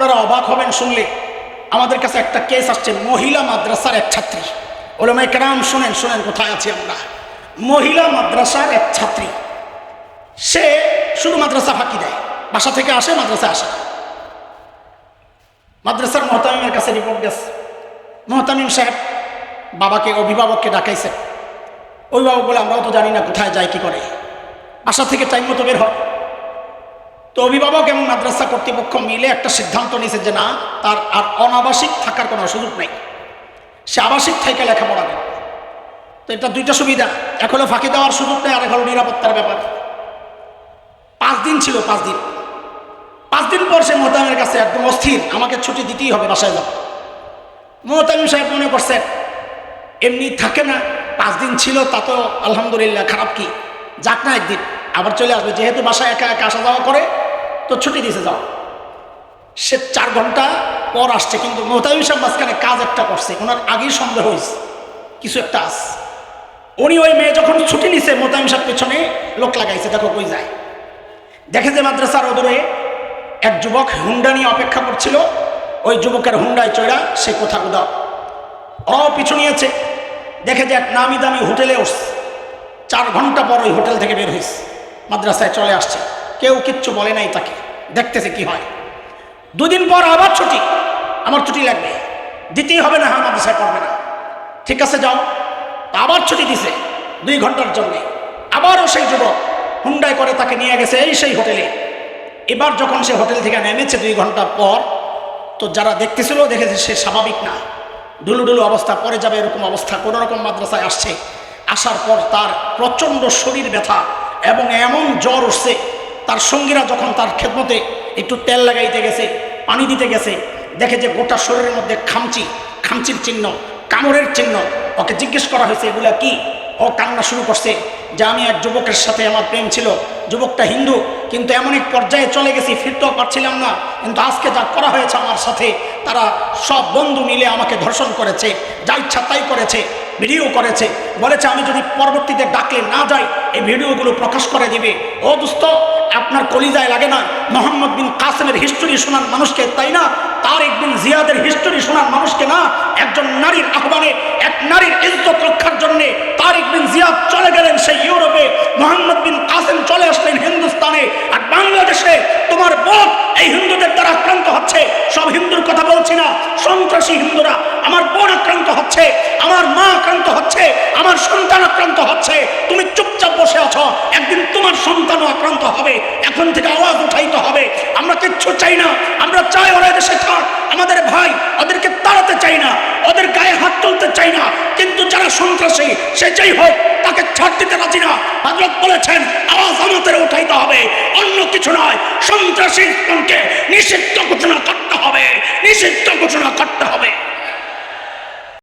আপনারা অবাক হবেন শুনলে, আমাদের কাছে একটা কেস আসছে, মহিলা মাদ্রাসার এক ছাত্রী। ওলামায়ে কেরাম শুনেন শুনেন কোথায় আছি আমরা। মহিলা মাদ্রাসার এক ছাত্রী, সে শুধু মাদ্রাসা ফাঁকি দেয়, বাসা থেকে আসে মাদ্রাসায় আসে না। মাদ্রাসার মোহতামিমের কাছে রিপোর্ট গেছে। মোহতামিম সাহেব বাবাকে, অভিভাবককে ডাকাইছে। অভিভাবক বলে আমরাও তো জানি না কোথায় যায় কি করে, বাসা থেকে টাইম মতো বের হয়। তো অভিভাবক এবং মাদ্রাসা কর্তৃপক্ষ মিলে একটা সিদ্ধান্ত নিয়েছে যে না, তার আর অনাবাসিক থাকার কোনো সুযোগ নেই, সে আবাসিক থেকে লেখাপড়া করবে। তো এটা দুইটা সুবিধা, এক হলো ফাঁকি দেওয়ার সুযোগ নেই, আর এক হলো নিরাপত্তার ব্যাপার। 5 দিন ছিল, 5 দিন। 5 দিন পর সে মোহতামিমের কাছে একদম অস্থির, আমাকে ছুটি দিতেই হবে, বাসায় যাব। মোহতামিম সাহেব মনে করছেন এমনি থাকে না, 5 দিন ছিল, তা তো আলহামদুলিল্লাহ, খারাপ কি, যাক না একদিন আবার চলে আসবে, যেহেতু বাসায় একা একা আসা যাওয়া করে, তো ছুটি দিয়েছে যাও। সে 4 ঘন্টা পর আসছে, কিন্তু মোহতামিম সাহেব মাঝখানে কাজ একটা করছে, ওনার আগেই সন্দেহ হয়েছে কিছু একটা আছে। উনি ওই মেয়ে যখন ছুটি নিছে, মোহতামিম সাহেব পেছনে লোক লাগাইছে, দেখো কই যায়। দেখে যে মাদ্রাসার ওদরে এক যুবক হুন্ডা নিয়ে অপেক্ষা করছিল, ওই যুবকের হুন্ডায় চড়া সে কোথাও দাও, ওরাও পিছু নিয়েছে। দেখে যে এক নামি দামি হোটেলে উঠছে। 4 ঘন্টা পর ওই হোটেল থেকে বের হয়েছে, মাদ্রাসায় চলে আসছে, কেউ কিচ্ছু বলে নাই তাকে, দেখতেছে কি হয়। 2 দিন পর আবার ছুটি, আমার ছুটি লাগবে, দিতেই হবে না, হ্যাঁ মাদ্রাসায় পড়বে না, ঠিক আছে যাও। আবার ছুটি দিছে 2 ঘন্টার জন্য। আবারও সেই যুবক হুন্ডায় করে তাকে নিয়ে গেছে এই সেই হোটেলে। এবার যখন সে হোটেল থেকে নেমেছে 2 ঘন্টা পর, তো যারা দেখতেছিল দেখেছে সে স্বাভাবিক না, ডুলুডুলু অবস্থা, পরে যাবে এরকম অবস্থা। কোনো রকম মাদ্রাসায় আসছে, আসার পর তার প্রচণ্ড শরীর ব্যথা এবং এমন জ্বর উঠছে। তার সঙ্গীরা যখন তার খেদমতে একটু তেল লাগাইতে গেছে, পানি দিতে গেছে, দেখে যে গোটা শরীরের মধ্যে খামচির চিহ্ন, কামড়ের চিহ্ন। ওকে জিজ্ঞেস করা হয়েছে এগুলা কি, ও কান্না শুরু করছে যে আমি এক যুবকের সাথে আমার প্রেম ছিল, যুবকটা হিন্দু, কিন্তু এমন এক পর্যায়ে চলে গেছি, ফিরতেও পারছিলাম না, কিন্তু আজকে যা করা হয়েছে আমার সাথে, তারা সব বন্ধু মিলে আমাকে ধর্ষণ করেছে, যা ইচ্ছা তাই করেছে, ভিডিও করেছে, বলেছে আমি যদি পরবর্তীতে ডাকলে না যাই এই ভিডিওগুলো প্রকাশ করে দিবে। ও দোস্ত, আপনার কলিজায় লাগে না মোহাম্মদ বিন কাসেমের হিস্টোরি শোনান মানুষকে, তাই না? তারেক বিন জিয়াদের হিস্টোরি শোনান মানুষকে না? একজন নারীর আহ্বানে, এক নারীর ইজ্জত রক্ষার জন্য তারেক বিন জিয়াদ চলে গেলেন সেই ইউরোপে, মোহাম্মদ বিন কাসেম চলে আসলেন হিন্দুস্তানে, আর বাংলাদেশে তোমার বোন এই হিন্দুদের দ্বারা আক্রান্ত হচ্ছে। সব হিন্দুর কথা বলছি না, সন্ত্রাসী হিন্দুরা, আমার বোন আক্রান্ত হচ্ছে, আমার মা আক্রান্ত হচ্ছে, আমার সন্তান আক্রান্ত হচ্ছে। তুমি চুপচাপ বসে আছো, একদিন তোমার সন্তানও আক্রান্ত হবে। এখন থেকে আওয়াজ উঠাইতে হবে। আমরা কিচ্ছু চাই না, আমরা চাই ওরা দেশে থাক, আমাদের ভাই, ওদেরকে তাড়াতে চাই না, ওদের গায়ে হাত তুলতে চাই না, কিন্তু যারা সন্ত্রাসী সে যেই হোক তাকে ছাড় দিতে রাজি না। হযরত বলেছেন আওয়াজ আমাদের উঠাইতে হবে, অন্য কিছু নয়। সন্ত্রাসীকে নিষিদ্ধ ঘোষণা করতে হবে, নিষিদ্ধ ঘোষণা করতে